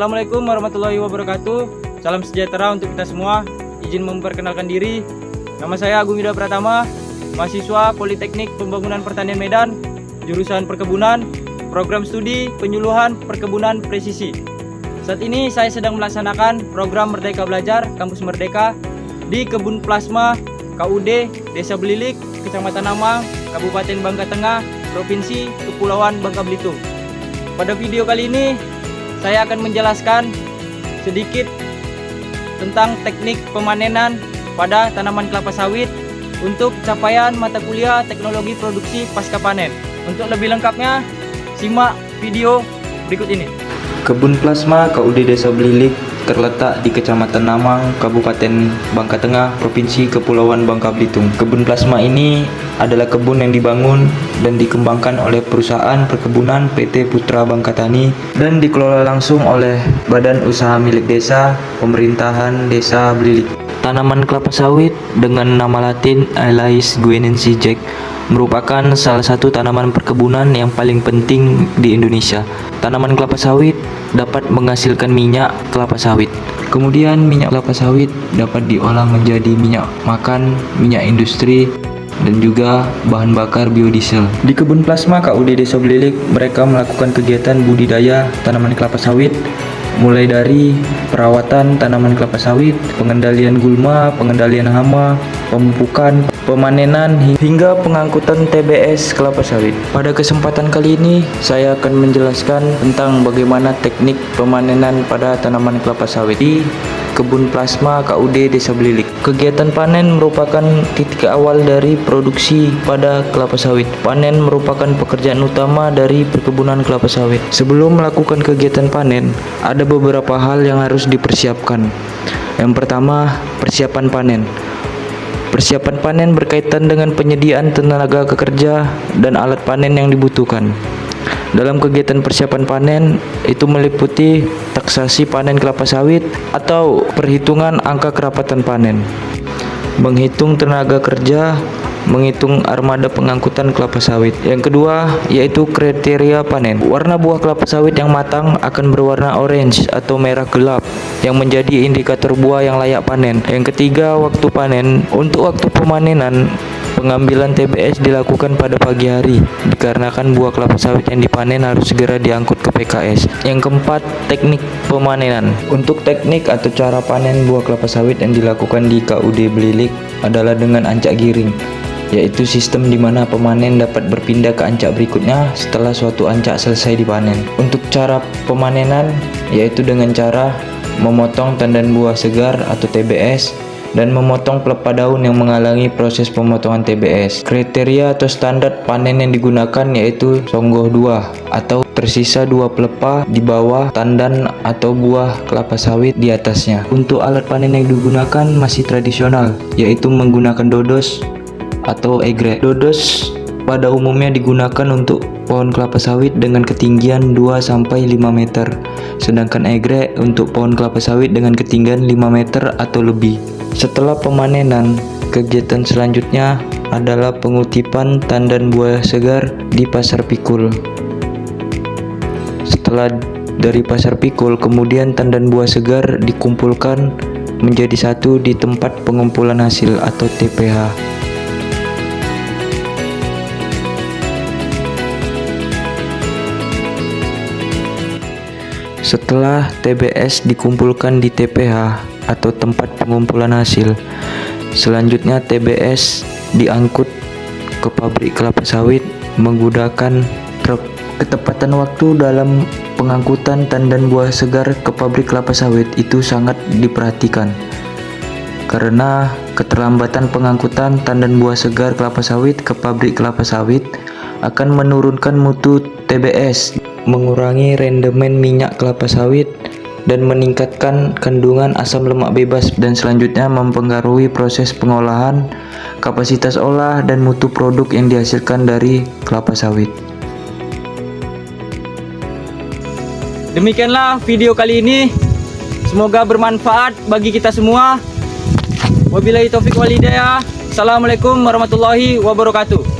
Assalamualaikum warahmatullahi wabarakatuh. Salam sejahtera untuk kita semua. Izin memperkenalkan diri. Nama saya Agung Yuda Pratama, mahasiswa Politeknik Pembangunan Pertanian Medan, jurusan Perkebunan, program studi Penyuluhan Perkebunan Presisi. Saat ini saya sedang melaksanakan program Merdeka Belajar Kampus Merdeka di Kebun Plasma KUD Desa Belilik, Kecamatan Namang, Kabupaten Bangka Tengah, Provinsi Kepulauan Bangka Belitung. Pada video kali ini saya akan menjelaskan sedikit tentang teknik pemanenan pada tanaman kelapa sawit untuk capaian mata kuliah Teknologi Produksi Pasca Panen. Untuk lebih lengkapnya, simak video berikut ini. Kebun Plasma KUD Desa Belilik terletak di Kecamatan Namang, Kabupaten Bangka Tengah, Provinsi Kepulauan Bangka Belitung. Kebun plasma ini adalah kebun yang dibangun dan dikembangkan oleh perusahaan perkebunan PT Putra Bangka Tani dan dikelola langsung oleh Badan Usaha Milik Desa Pemerintahan Desa Belilik. Tanaman kelapa sawit dengan nama latin Aelaeis guineensis Jack merupakan salah satu tanaman perkebunan yang paling penting di Indonesia. Tanaman kelapa sawit dapat menghasilkan minyak kelapa sawit. Kemudian minyak kelapa sawit dapat diolah menjadi minyak makan, minyak industri, dan juga bahan bakar biodiesel. Di Kebun Plasma KUD Desa Belilik, mereka melakukan kegiatan budidaya tanaman kelapa sawit, mulai dari perawatan tanaman kelapa sawit, pengendalian gulma, pengendalian hama, pemupukan, pemanenan, hingga pengangkutan TBS kelapa sawit. Pada kesempatan kali ini, saya akan menjelaskan tentang bagaimana teknik pemanenan pada tanaman kelapa sawit di Kebun Plasma KUD Desa Belilik. Kegiatan panen merupakan titik awal dari produksi pada kelapa sawit. Panen merupakan pekerjaan utama dari perkebunan kelapa sawit. Sebelum melakukan kegiatan panen, ada beberapa hal yang harus dipersiapkan. Yang pertama, persiapan panen. Persiapan panen berkaitan dengan penyediaan tenaga kerja dan alat panen yang dibutuhkan. Dalam kegiatan persiapan panen itu meliputi taksasi panen kelapa sawit atau perhitungan angka kerapatan panen, menghitung tenaga kerja, menghitung armada pengangkutan kelapa sawit. Yang kedua yaitu kriteria panen. Warna buah kelapa sawit yang matang akan berwarna orange atau merah gelap yang menjadi indikator buah yang layak panen. Yang ketiga, waktu panen. Untuk waktu pemanenan, pengambilan TBS dilakukan pada pagi hari dikarenakan buah kelapa sawit yang dipanen harus segera diangkut ke PKS. Yang keempat, teknik pemanenan. Untuk teknik atau cara panen buah kelapa sawit yang dilakukan di KUD Belilik adalah dengan ancak giring, yaitu sistem di mana pemanen dapat berpindah ke ancak berikutnya setelah suatu ancak selesai dipanen. Untuk cara pemanenan yaitu dengan cara memotong tandan buah segar atau TBS dan memotong pelepah daun yang menghalangi proses pemotongan TBS. Kriteria atau standar panen yang digunakan yaitu songgoh 2 atau tersisa 2 pelepah di bawah tandan atau buah kelapa sawit di atasnya. Untuk alat panen yang digunakan masih tradisional, yaitu menggunakan dodos atau egrek. Dodos pada umumnya digunakan untuk pohon kelapa sawit dengan ketinggian 2-5 meter, sedangkan egrek untuk pohon kelapa sawit dengan ketinggian 5 meter atau lebih. Setelah pemanenan, kegiatan selanjutnya adalah pengutipan tandan buah segar di pasar pikul. Setelah dari pasar pikul, kemudian tandan buah segar dikumpulkan menjadi satu di tempat pengumpulan hasil atau TPH. Setelah TBS dikumpulkan di TPH atau tempat pengumpulan hasil, selanjutnya TBS diangkut ke pabrik kelapa sawit menggunakan truk. Ketepatan waktu dalam pengangkutan tandan buah segar ke pabrik kelapa sawit itu sangat diperhatikan, karena keterlambatan pengangkutan tandan buah segar kelapa sawit ke pabrik kelapa sawit akan menurunkan mutu TBS, mengurangi rendemen minyak kelapa sawit, dan meningkatkan kandungan asam lemak bebas, dan selanjutnya mempengaruhi proses pengolahan, kapasitas olah, dan mutu produk yang dihasilkan dari kelapa sawit. Demikianlah video kali ini. Semoga bermanfaat bagi kita semua. Wabillahi taufiq wal hidayah. Assalamualaikum warahmatullahi wabarakatuh.